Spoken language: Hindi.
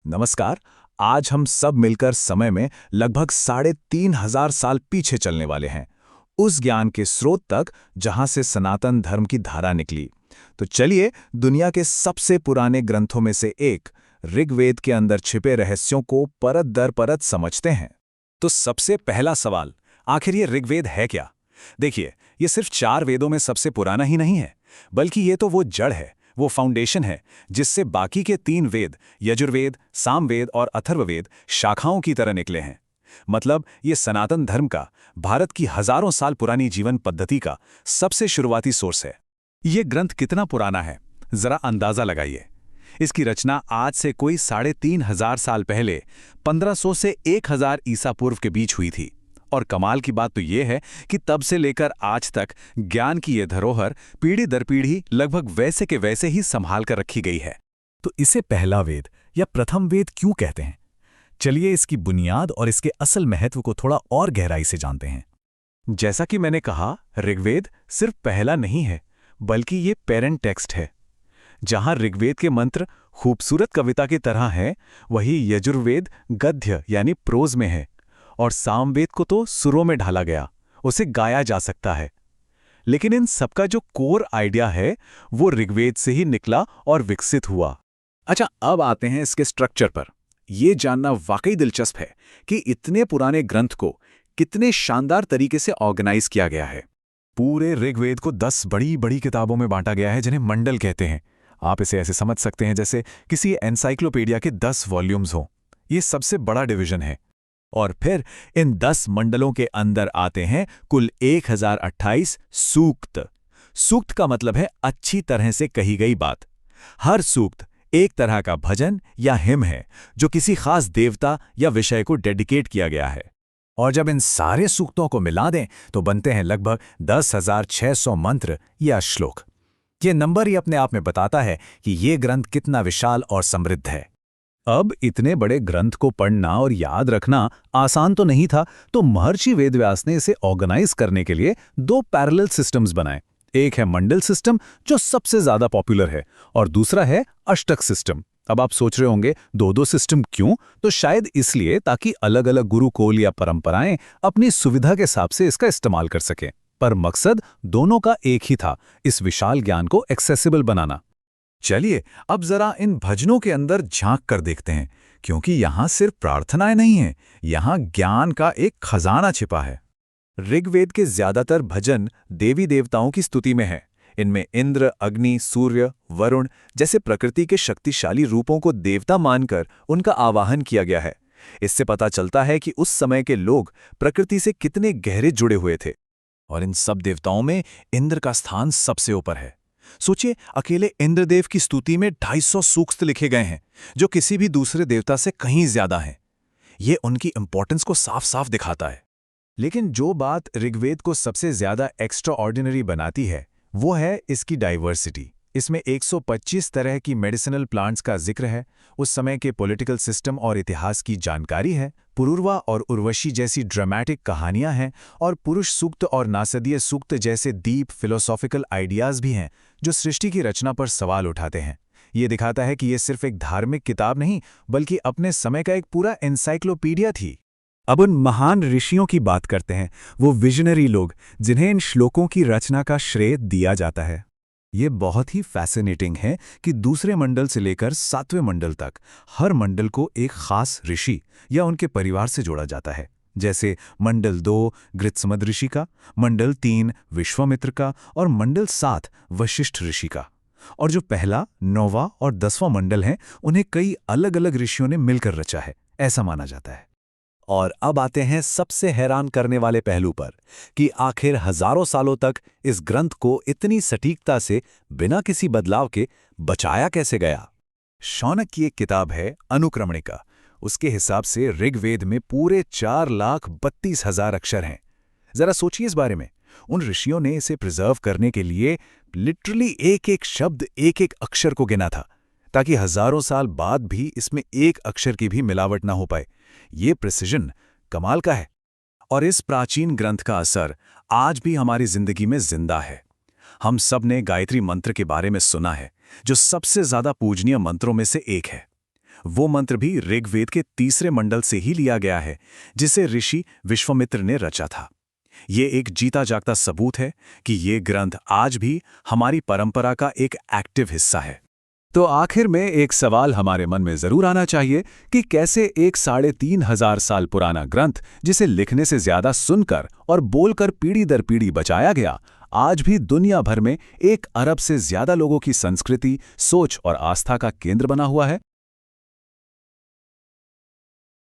नमस्कार। आज हम सब मिलकर समय में लगभग 3,500 साल पीछे चलने वाले हैं, उस ज्ञान के स्रोत तक जहां से सनातन धर्म की धारा निकली। तो चलिए दुनिया के सबसे पुराने ग्रंथों में से एक ऋग्वेद के अंदर छिपे रहस्यों को परत दर परत समझते हैं। तो सबसे पहला सवाल, आखिर ये ऋग्वेद है क्या? देखिए, ये सिर्फ 4 वेदों में सबसे पुराना ही नहीं है, बल्कि ये तो वो जड़ है, वो फाउंडेशन है जिससे बाकी के 3 वेद यजुर्वेद, सामवेद और अथर्ववेद शाखाओं की तरह निकले हैं। मतलब ये सनातन धर्म का, भारत की हजारों साल पुरानी जीवन पद्धति का सबसे शुरुआती सोर्स है। ये ग्रंथ कितना पुराना है, जरा अंदाजा लगाइए। इसकी रचना आज से कोई 3,500 साल पहले 1500 से 1000 ईसा पूर्व के बीच हुई थी। और कमाल की बात तो ये है कि तब से लेकर आज तक ज्ञान की ये धरोहर पीढ़ी दर पीढ़ी लगभग वैसे के वैसे ही संभाल कर रखी गई है। तो इसे पहला वेद या प्रथम वेद क्यों कहते हैं? चलिए इसकी बुनियाद और इसके असल महत्व को थोड़ा और गहराई से जानते हैं। जैसा कि मैंने कहा, ऋग्वेद सिर्फ पहला नहीं है, बल्कि ये पेरेंट टेक्स्ट है। जहां ऋग्वेद के मंत्र खूबसूरत कविता की तरह हैं, वही यजुर्वेद गद्य यानी प्रोज में है, और सामवेद को तो सुरों में ढाला गया, उसे गाया जा सकता है। लेकिन इन सबका जो कोर आइडिया है, वो ऋग्वेद से ही निकला और विकसित हुआ। अच्छा, अब आते हैं इसके स्ट्रक्चर पर। ये जानना वाकई दिलचस्प है कि इतने पुराने ग्रंथ को कितने शानदार तरीके से ऑर्गेनाइज किया गया है। पूरे ऋग्वेद को 10 बड़ी बड़ी किताबों में बांटा गया है, जिन्हें मंडल कहते हैं। आप इसे ऐसे समझ सकते हैं जैसे किसी एनसाइक्लोपीडिया के 10 वॉल्यूम्स हों। ये सबसे बड़ा डिवीजन है। और फिर इन 10 मंडलों के अंदर आते हैं कुल 1028 सूक्त। सूक्त का मतलब है अच्छी तरह से कही गई बात। हर सूक्त एक तरह का भजन या हिम है जो किसी खास देवता या विषय को डेडिकेट किया गया है। और जब इन सारे सूक्तों को मिला दें तो बनते हैं लगभग 10,600 मंत्र या श्लोक। ये नंबर ही अपने आप में बताता है कि ये ग्रंथ कितना विशाल और समृद्ध है। अब इतने बड़े ग्रंथ को पढ़ना और याद रखना आसान तो नहीं था, तो महर्षि वेदव्यास ने इसे ऑर्गेनाइज करने के लिए 2 पैरेलल सिस्टम्स बनाए। एक है मंडल सिस्टम, जो सबसे ज्यादा पॉपुलर है, और दूसरा है अष्टक सिस्टम। अब आप सोच रहे होंगे 2 सिस्टम क्यों? तो शायद इसलिए ताकि अलग अलग गुरुकुल या परंपराएं अपनी सुविधा के हिसाब से इसका इस्तेमाल कर सकें। पर मकसद दोनों का एक ही था, इस विशाल ज्ञान को एक्सेसिबल बनाना। चलिए अब जरा इन भजनों के अंदर झांक कर देखते हैं, क्योंकि यहां सिर्फ प्रार्थनाएं नहीं हैं, यहां ज्ञान का एक खजाना छिपा है। ऋग्वेद के ज्यादातर भजन देवी देवताओं की स्तुति में है। इनमें इंद्र, अग्नि, सूर्य, वरुण जैसे प्रकृति के शक्तिशाली रूपों को देवता मानकर उनका आवाहन किया गया है। इससे पता चलता है कि उस समय के लोग प्रकृति से कितने गहरे जुड़े हुए थे। और इन सब देवताओं में इंद्र का स्थान सबसे ऊपर है। सोचिए, अकेले इंद्रदेव की स्तुति में 250 सूक्त लिखे गए हैं, जो किसी भी दूसरे देवता से कहीं ज्यादा हैं। ये उनकी इंपॉर्टेंस को साफ साफ दिखाता है। लेकिन जो बात ऋग्वेद को सबसे ज्यादा एक्स्ट्रा ऑर्डिनरी बनाती है, वो है इसकी डाइवर्सिटी। इसमें 125 तरह की मेडिसिनल प्लांट्स का जिक्र है, उस समय के पॉलिटिकल सिस्टम और इतिहास की जानकारी है, पुरुरवा और उर्वशी जैसी ड्रामेटिक कहानियां हैं, और पुरुष सूक्त और नासदीय सूक्त जैसे डीप फिलोसॉफिकल आइडियाज भी हैं जो सृष्टि की रचना पर सवाल उठाते हैं। ये दिखाता है कि ये सिर्फ एक धार्मिक किताब नहीं, बल्कि अपने समय का एक पूरा एनसाइक्लोपीडिया थी। अब उन महान ऋषियों की बात करते हैं, वो विजनरी लोग जिन्हें इन श्लोकों की रचना का श्रेय दिया जाता है। ये बहुत ही फैसिनेटिंग है कि दूसरे मंडल से लेकर 7वें मंडल तक हर मंडल को एक खास ऋषि या उनके परिवार से जोड़ा जाता है। जैसे मंडल 2 गृत्समद ऋषि का, मंडल 3 विश्वामित्र का और मंडल 7 वशिष्ठ ऋषि का। और जो पहला, 9वां और 10वां मंडल हैं, उन्हें कई अलग अलग ऋषियों ने मिलकर रचा है, ऐसा माना जाता है। और अब आते हैं सबसे हैरान करने वाले पहलू पर कि आखिर हजारों सालों तक इस ग्रंथ को इतनी सटीकता से बिना किसी बदलाव के बचाया कैसे गया। शौनक की एक किताब है अनुक्रमणिका। उसके हिसाब से ऋग्वेद में पूरे 4,32,000 अक्षर हैं। जरा सोचिए इस बारे में। उन ऋषियों ने इसे प्रिजर्व करने के लिए लिटरली एक एक शब्द, एक एक अक्षर को गिना था, ताकि हजारों साल बाद भी इसमें एक अक्षर की भी मिलावट ना हो पाए। ये प्रिसिजन कमाल का है। और इस प्राचीन ग्रंथ का असर आज भी हमारी जिंदगी में जिंदा है। हम सब ने गायत्री मंत्र के बारे में सुना है, जो सबसे ज्यादा पूजनीय मंत्रों में से एक है। वो मंत्र भी ऋग्वेद के तीसरे मंडल से ही लिया गया है, जिसे ऋषि विश्वामित्र ने रचा था। ये एक जीता जागता सबूत है कि ये ग्रंथ आज भी हमारी परंपरा का एक एक्टिव हिस्सा है। तो आखिर में एक सवाल हमारे मन में जरूर आना चाहिए कि कैसे एक 3,500 साल पुराना ग्रंथ, जिसे लिखने से ज्यादा सुनकर और बोलकर पीढ़ी दर पीढ़ी बचाया गया, आज भी दुनिया भर में 1 अरब से ज्यादा लोगों की संस्कृति, सोच और आस्था का केंद्र बना हुआ है।